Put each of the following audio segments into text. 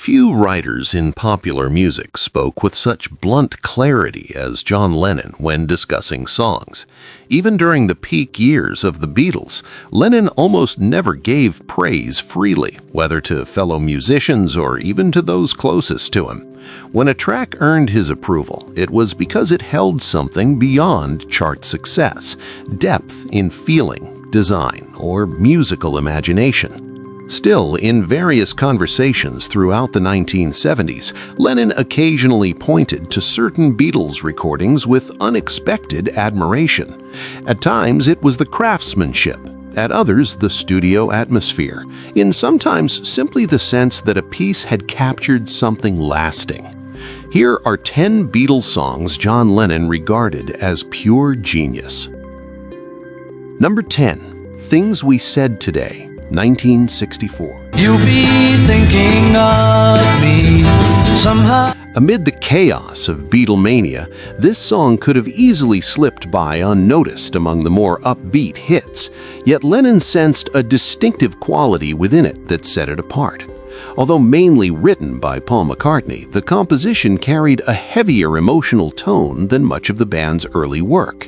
Few writers in popular music spoke with such blunt clarity as John Lennon when discussing songs. Even during the peak years of the Beatles, Lennon almost never gave praise freely, whether to fellow musicians or even to those closest to him. When a track earned his approval, it was because it held something beyond chart success, depth in feeling, design, or musical imagination. Still, in various conversations throughout the 1970s, Lennon occasionally pointed to certain Beatles recordings with unexpected admiration. At times, it was the craftsmanship, at others, the studio atmosphere, in sometimes simply the sense that a piece had captured something lasting. Here are 10 Beatles songs John Lennon regarded as pure genius. Number 10, Things We Said Today, 1964. You'll be thinking of me somehow. Amid the chaos of Beatlemania, this song could have easily slipped by unnoticed among the more upbeat hits, yet Lennon sensed a distinctive quality within it that set it apart. Although mainly written by Paul McCartney, the composition carried a heavier emotional tone than much of the band's early work.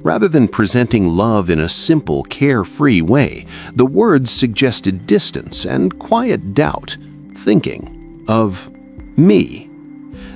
Rather than presenting love in a simple, carefree way, the words suggested distance and quiet doubt, thinking of me.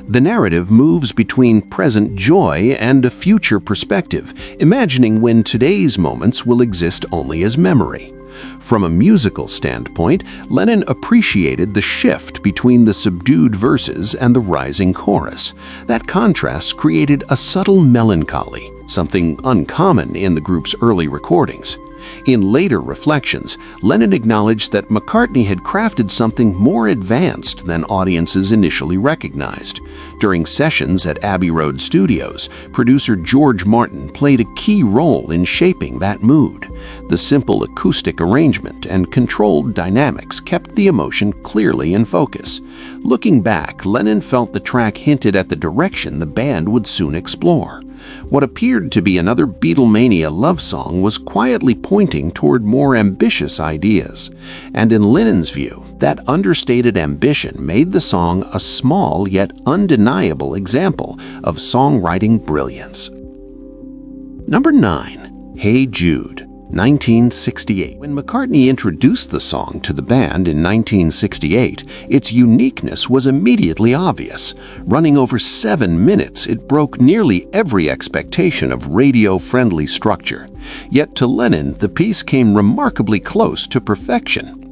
The narrative moves between present joy and a future perspective, imagining when today's moments will exist only as memory. From a musical standpoint, Lennon appreciated the shift between the subdued verses and the rising chorus. That contrast created a subtle melancholy, something uncommon in the group's early recordings. In later reflections, Lennon acknowledged that McCartney had crafted something more advanced than audiences initially recognized. During sessions at Abbey Road Studios, producer George Martin played a key role in shaping that mood. The simple acoustic arrangement and controlled dynamics kept the emotion clearly in focus. Looking back, Lennon felt the track hinted at the direction the band would soon explore. What appeared to be another Beatlemania love song was quietly pointing toward more ambitious ideas. And in Lennon's view, that understated ambition made the song a small yet undeniable example of songwriting brilliance. Number 9, Hey Jude, 1968. When McCartney introduced the song to the band in 1968, its uniqueness was immediately obvious. Running over 7 minutes, it broke nearly every expectation of radio-friendly structure. Yet to Lennon, the piece came remarkably close to perfection.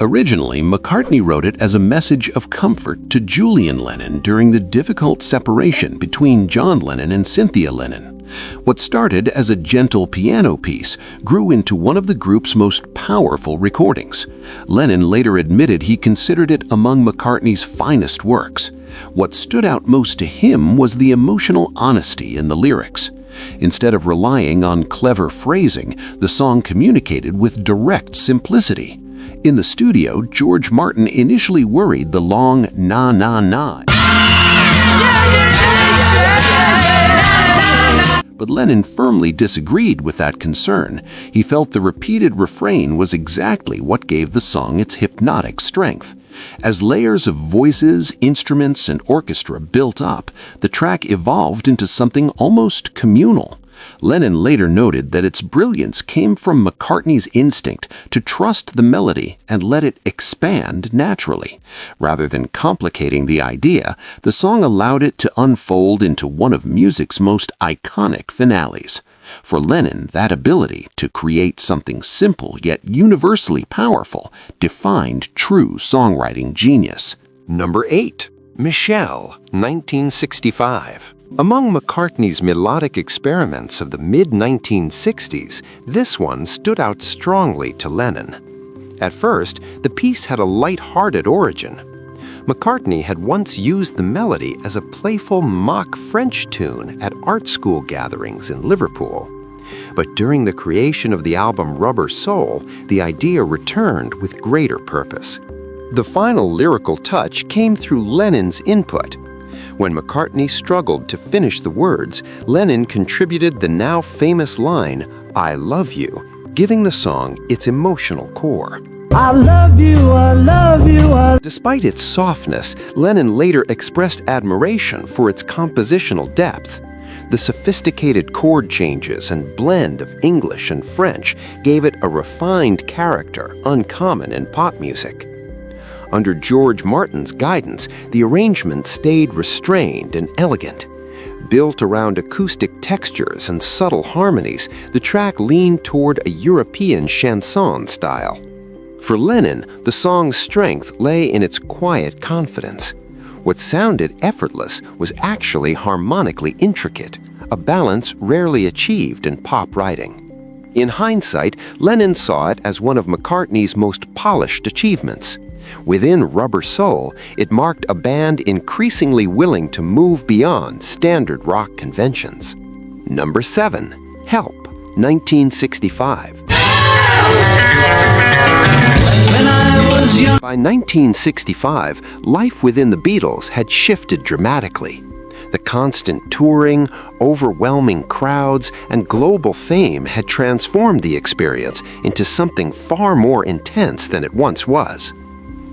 Originally, McCartney wrote it as a message of comfort to Julian Lennon during the difficult separation between John Lennon and Cynthia Lennon. What started as a gentle piano piece grew into one of the group's most powerful recordings. Lennon later admitted he considered it among McCartney's finest works. What stood out most to him was the emotional honesty in the lyrics. Instead of relying on clever phrasing, the song communicated with direct simplicity. In the studio, George Martin initially worried the long na na na. But Lennon firmly disagreed with that concern. He felt the repeated refrain was exactly what gave the song its hypnotic strength. As layers of voices, instruments, and orchestra built up, the track evolved into something almost communal. Lennon later noted that its brilliance came from McCartney's instinct to trust the melody and let it expand naturally. Rather than complicating the idea, the song allowed it to unfold into one of music's most iconic finales. For Lennon, that ability to create something simple yet universally powerful defined true songwriting genius. Number 8, Michelle, 1965. Among McCartney's melodic experiments of the mid-1960s, this one stood out strongly to Lennon. At first, the piece had a light-hearted origin. McCartney had once used the melody as a playful mock French tune at art school gatherings in Liverpool. But during the creation of the album Rubber Soul, the idea returned with greater purpose. The final lyrical touch came through Lennon's input. When McCartney struggled to finish the words, Lennon contributed the now famous line, "I love you," giving the song its emotional core. I love you, I love you, I... Despite its softness, Lennon later expressed admiration for its compositional depth. The sophisticated chord changes and blend of English and French gave it a refined character uncommon in pop music. Under George Martin's guidance, the arrangement stayed restrained and elegant. Built around acoustic textures and subtle harmonies, the track leaned toward a European chanson style. For Lennon, the song's strength lay in its quiet confidence. What sounded effortless was actually harmonically intricate, a balance rarely achieved in pop writing. In hindsight, Lennon saw it as one of McCartney's most polished achievements. Within Rubber Soul, it marked a band increasingly willing to move beyond standard rock conventions. Number 7. Help, 1965. By 1965, life within the Beatles had shifted dramatically. The constant touring, overwhelming crowds, and global fame had transformed the experience into something far more intense than it once was.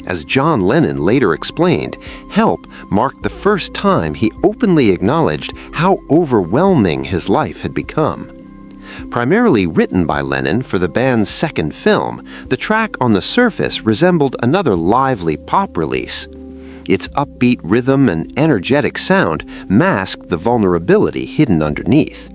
As John Lennon later explained, Help marked the first time he openly acknowledged how overwhelming his life had become. Primarily written by Lennon for the band's second film, the track on the surface resembled another lively pop release. Its upbeat rhythm and energetic sound masked the vulnerability hidden underneath.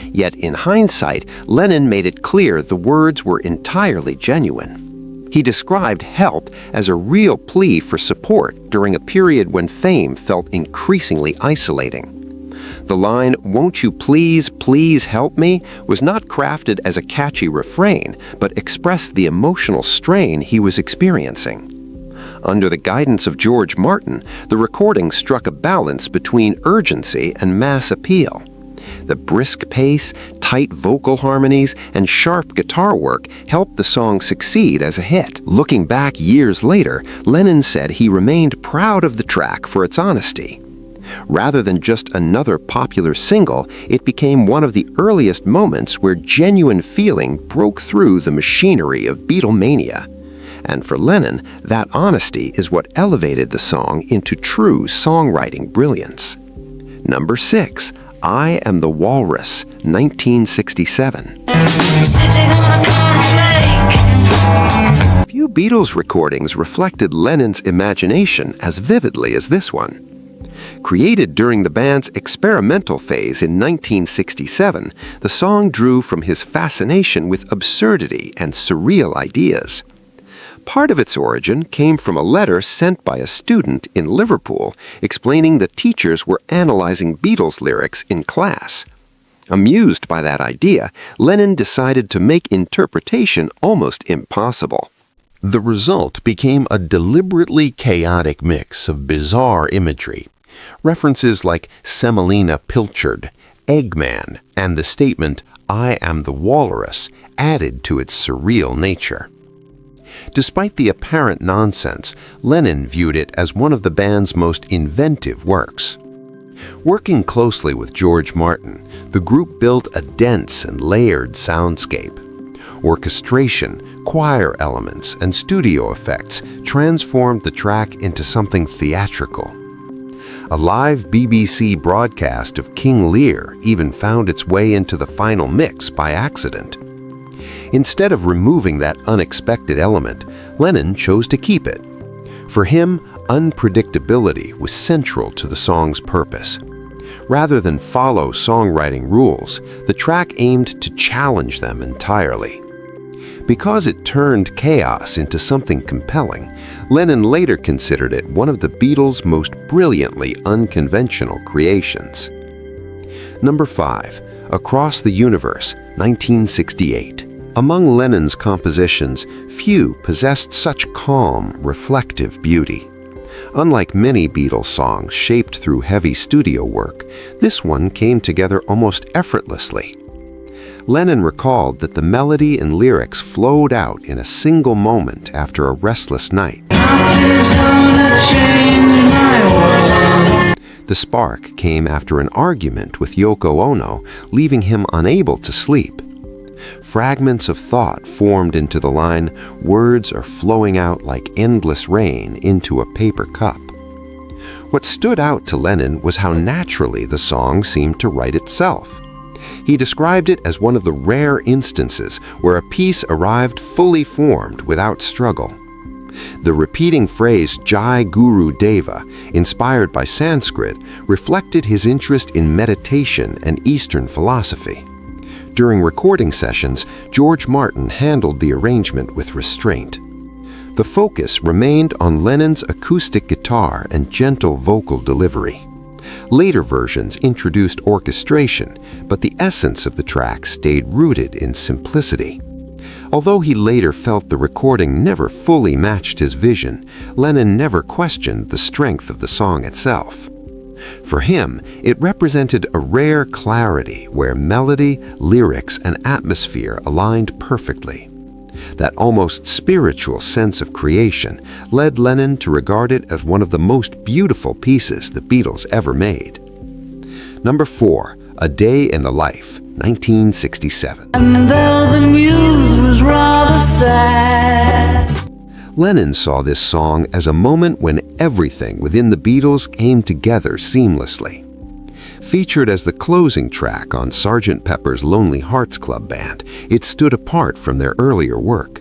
Yet in hindsight, Lennon made it clear the words were entirely genuine. He described Help as a real plea for support during a period when fame felt increasingly isolating. The line, "Won't you please, please help me?" was not crafted as a catchy refrain, but expressed the emotional strain he was experiencing. Under the guidance of George Martin, the recording struck a balance between urgency and mass appeal. The brisk pace, tight vocal harmonies, and sharp guitar work helped the song succeed as a hit. Looking back years later, Lennon said he remained proud of the track for its honesty. Rather than just another popular single, it became one of the earliest moments where genuine feeling broke through the machinery of Beatlemania. And for Lennon, that honesty is what elevated the song into true songwriting brilliance. Number 6. I Am the Walrus, 1967. Few Beatles recordings reflected Lennon's imagination as vividly as this one. Created during the band's experimental phase in 1967, the song drew from his fascination with absurdity and surreal ideas. Part of its origin came from a letter sent by a student in Liverpool explaining that teachers were analyzing Beatles lyrics in class. Amused by that idea, Lennon decided to make interpretation almost impossible. The result became a deliberately chaotic mix of bizarre imagery. References like Semolina Pilchard, Eggman, and the statement, "I am the walrus," added to its surreal nature. Despite the apparent nonsense, Lennon viewed it as one of the band's most inventive works. Working closely with George Martin, the group built a dense and layered soundscape. Orchestration, choir elements, and studio effects transformed the track into something theatrical. A live BBC broadcast of King Lear even found its way into the final mix by accident. Instead of removing that unexpected element, Lennon chose to keep it. For him, unpredictability was central to the song's purpose. Rather than follow songwriting rules, the track aimed to challenge them entirely. Because it turned chaos into something compelling, Lennon later considered it one of the Beatles' most brilliantly unconventional creations. Number 5. Across the Universe, 1968. Among Lennon's compositions, few possessed such calm, reflective beauty. Unlike many Beatles songs shaped through heavy studio work, this one came together almost effortlessly. Lennon recalled that the melody and lyrics flowed out in a single moment after a restless night. The spark came after an argument with Yoko Ono, leaving him unable to sleep. fragments of thought formed into the line, "Words are flowing out like endless rain into a paper cup." What stood out to Lennon was how naturally the song seemed to write itself. He described it as one of the rare instances where a piece arrived fully formed without struggle. The repeating phrase Jai Guru Deva, inspired by Sanskrit, reflected his interest in meditation and Eastern philosophy. During recording sessions, George Martin handled the arrangement with restraint. The focus remained on Lennon's acoustic guitar and gentle vocal delivery. Later versions introduced orchestration, but the essence of the track stayed rooted in simplicity. Although he later felt the recording never fully matched his vision, Lennon never questioned the strength of the song itself. For him, it represented a rare clarity where melody, lyrics, and atmosphere aligned perfectly. That almost spiritual sense of creation led Lennon to regard it as one of the most beautiful pieces the Beatles ever made. Number 4, A Day in the Life, 1967. And though the news was rather sad, Lennon saw this song as a moment when everything within the Beatles came together seamlessly. Featured as the closing track on Sgt. Pepper's Lonely Hearts Club Band, it stood apart from their earlier work.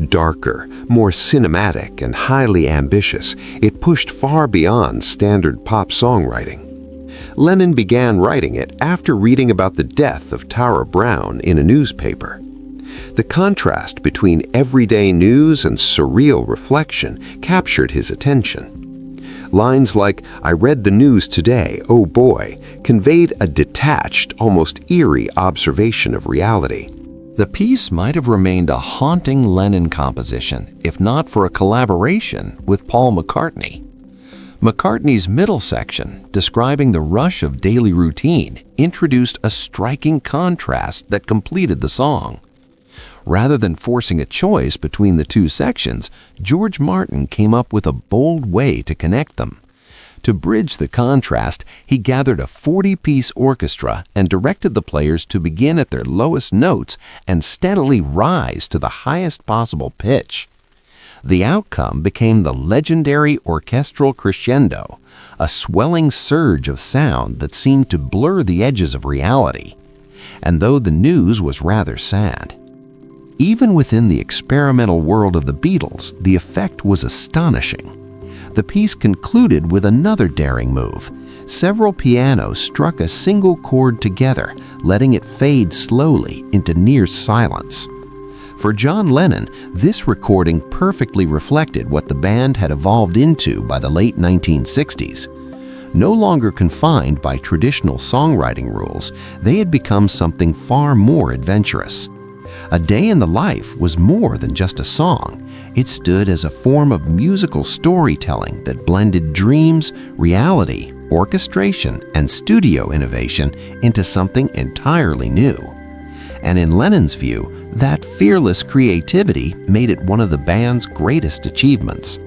Darker, more cinematic, and highly ambitious, it pushed far beyond standard pop songwriting. Lennon began writing it after reading about the death of Tara Brown in a newspaper. The contrast between everyday news and surreal reflection captured his attention. Lines like, "I read the news today, oh boy," conveyed a detached, almost eerie observation of reality. The piece might have remained a haunting Lennon composition, if not for a collaboration with Paul McCartney. McCartney's middle section, describing the rush of daily routine, introduced a striking contrast that completed the song. Rather than forcing a choice between the two sections, George Martin came up with a bold way to connect them. To bridge the contrast, he gathered a 40-piece orchestra and directed the players to begin at their lowest notes and steadily rise to the highest possible pitch. The outcome became the legendary orchestral crescendo, a swelling surge of sound that seemed to blur the edges of reality. And though the news was rather sad, even within the experimental world of the Beatles, the effect was astonishing. The piece concluded with another daring move. Several pianos struck a single chord together, letting it fade slowly into near silence. For John Lennon, this recording perfectly reflected what the band had evolved into by the late 1960s. No longer confined by traditional songwriting rules, they had become something far more adventurous. A Day in the Life was more than just a song. It stood as a form of musical storytelling that blended dreams, reality, orchestration, and studio innovation into something entirely new. And in Lennon's view, that fearless creativity made it one of the band's greatest achievements.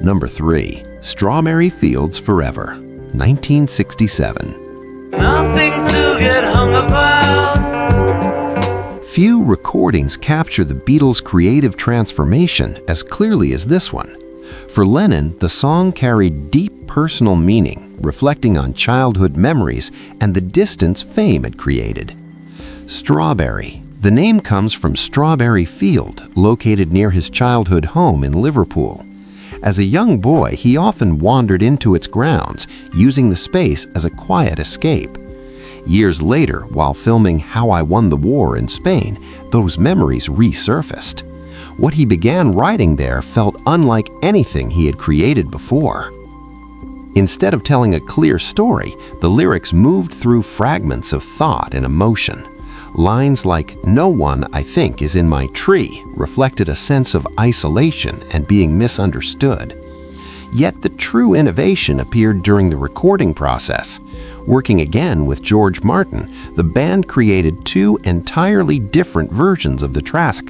Number 3, Strawberry Fields Forever, 1967. nothing to get hung about. Few recordings capture the Beatles' creative transformation as clearly as this one. For Lennon, the song carried deep personal meaning, reflecting on childhood memories and the distance fame had created. Strawberry. The name comes from Strawberry Field, located near his childhood home in Liverpool. As a young boy, he often wandered into its grounds, using the space as a quiet escape. Years later, while filming How I Won the War in Spain, those memories resurfaced. What he began writing there felt unlike anything he had created before. Instead of telling a clear story, the lyrics moved through fragments of thought and emotion. Lines like, "No one, I think, is in my tree," reflected a sense of isolation and being misunderstood. Yet the true innovation appeared during the recording process. Working again with George Martin, the band created two entirely different versions of the track.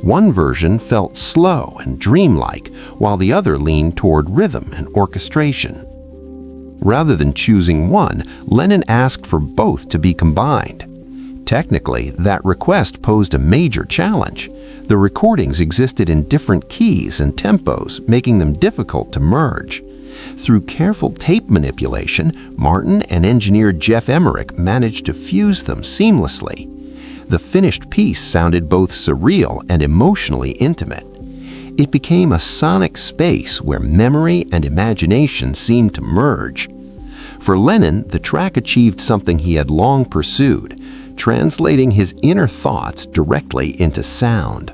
One version felt slow and dreamlike, while the other leaned toward rhythm and orchestration. Rather than choosing one, Lennon asked for both to be combined. Technically, that request posed a major challenge. The recordings existed in different keys and tempos, making them difficult to merge. Through careful tape manipulation, Martin and engineer Jeff Emmerich managed to fuse them seamlessly. The finished piece sounded both surreal and emotionally intimate. It became a sonic space where memory and imagination seemed to merge. For Lennon, the track achieved something he had long pursued, translating his inner thoughts directly into sound.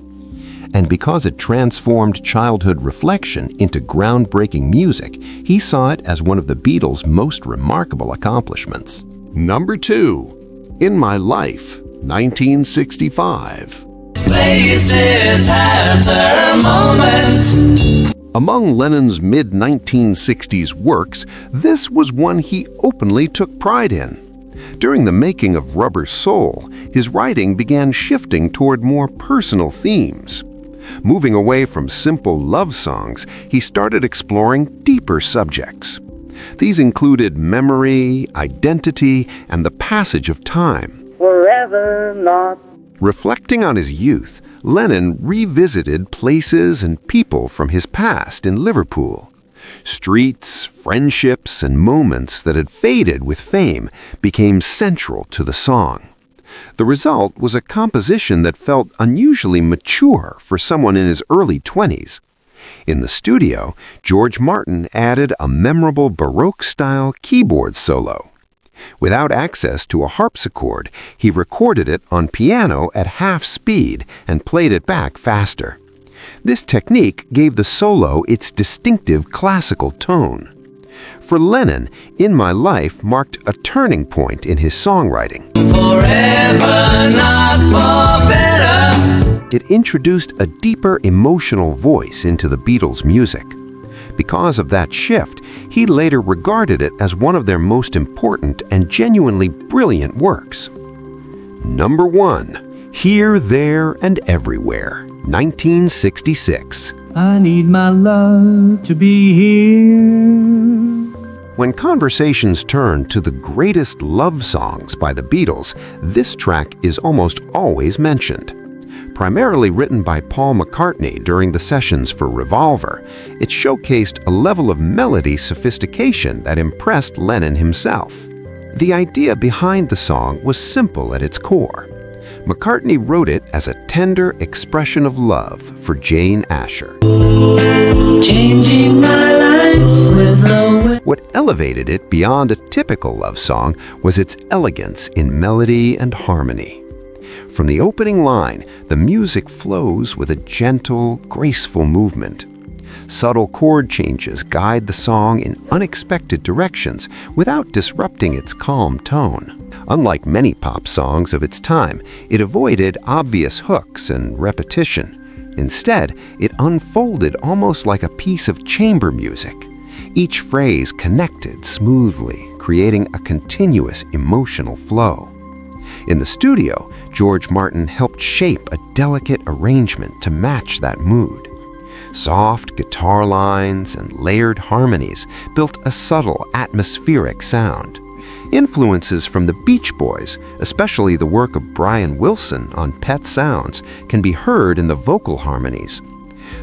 And because it transformed childhood reflection into groundbreaking music, he saw it as one of the Beatles' most remarkable accomplishments. Number 2. In My Life, 1965. Places have their moments. Among Lennon's mid-1960s works, this was one he openly took pride in. During the making of Rubber Soul, his writing began shifting toward more personal themes. Moving away from simple love songs, he started exploring deeper subjects. These included memory, identity, and the passage of time. Forever not. Reflecting on his youth, Lennon revisited places and people from his past in Liverpool. Streets, friendships, and moments that had faded with fame became central to the song. The result was a composition that felt unusually mature for someone in his early 20s. In the studio, George Martin added a memorable Baroque-style keyboard solo. Without access to a harpsichord, he recorded it on piano at half speed and played it back faster. This technique gave the solo its distinctive classical tone. For Lennon, In My Life marked a turning point in his songwriting. Forever not for better. It introduced a deeper emotional voice into the Beatles' music. Because of that shift, he later regarded it as one of their most important and genuinely brilliant works. Number 1. Here, There, and Everywhere, 1966. I need my love to be here. When conversations turn to the greatest love songs by the Beatles, this track is almost always mentioned. Primarily written by Paul McCartney during the sessions for Revolver, it showcased a level of melody sophistication that impressed Lennon himself. The idea behind the song was simple at its core. McCartney wrote it as a tender expression of love for Jane Asher. Changing my life with a way. What elevated it beyond a typical love song was its elegance in melody and harmony. From the opening line, the music flows with a gentle, graceful movement. Subtle chord changes guide the song in unexpected directions without disrupting its calm tone. Unlike many pop songs of its time, it avoided obvious hooks and repetition. Instead, it unfolded almost like a piece of chamber music. Each phrase connected smoothly, creating a continuous emotional flow. In the studio, George Martin helped shape a delicate arrangement to match that mood. Soft guitar lines and layered harmonies built a subtle, atmospheric sound. Influences from the Beach Boys, especially the work of Brian Wilson on Pet Sounds, can be heard in the vocal harmonies.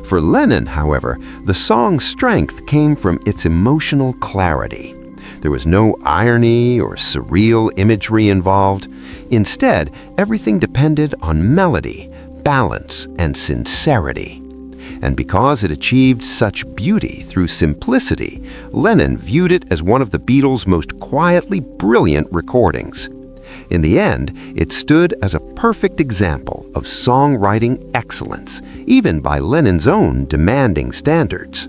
For Lennon, however, the song's strength came from its emotional clarity. There was no irony or surreal imagery involved. Instead, everything depended on melody, balance, and sincerity. And because it achieved such beauty through simplicity, Lennon viewed it as one of the Beatles' most quietly brilliant recordings. In the end, it stood as a perfect example of songwriting excellence, even by Lennon's own demanding standards.